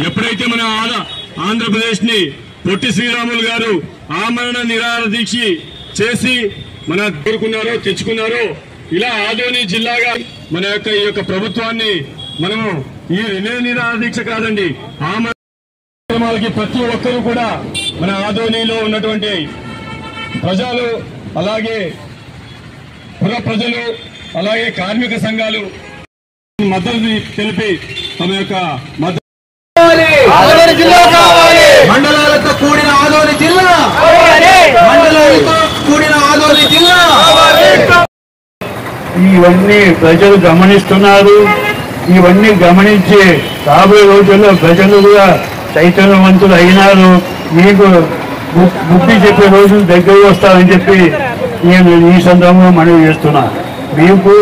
ఎప్పుడైతే మన ఆంధ్రప్రదేశ్ ని పొట్టి శ్రీరాములు గారు ఆమరణ నిరాహార దీక్ష చేసి మన కోరుకున్నారో తెచ్చుకున్నారో ఇలా ఆదోని జిల్లాగా మన ఈ యొక్క ప్రభుత్వాన్ని మనము ఈ నిరాహార దీక్ష కాదండి ఆమరణకి ప్రతి ఒక్కరూ కూడా మన ఆదోనిలో ఉన్నటువంటి ప్రజలు అలాగే పుర ప్రజలు అలాగే కార్మిక సంఘాలు మద్దతు తెలిపి తమ యొక్క మండలాలతో కూడిన ఆదోని జిల్లా మండలాలతో కూడిన ఆదోని జిల్లా ఇవన్నీ ప్రజలు గమనిస్తున్నారు. ఇవన్నీ గమనించి రాబోయే రోజుల్లో ప్రజలు కూడా చైతన్యవంతులు అయినారు. మీకు బుద్ధి చెప్పే రోజులు దగ్గర వస్తారని చెప్పి నేను ఈ సందర్భంగా మనవి చేస్తున్నా. మీకు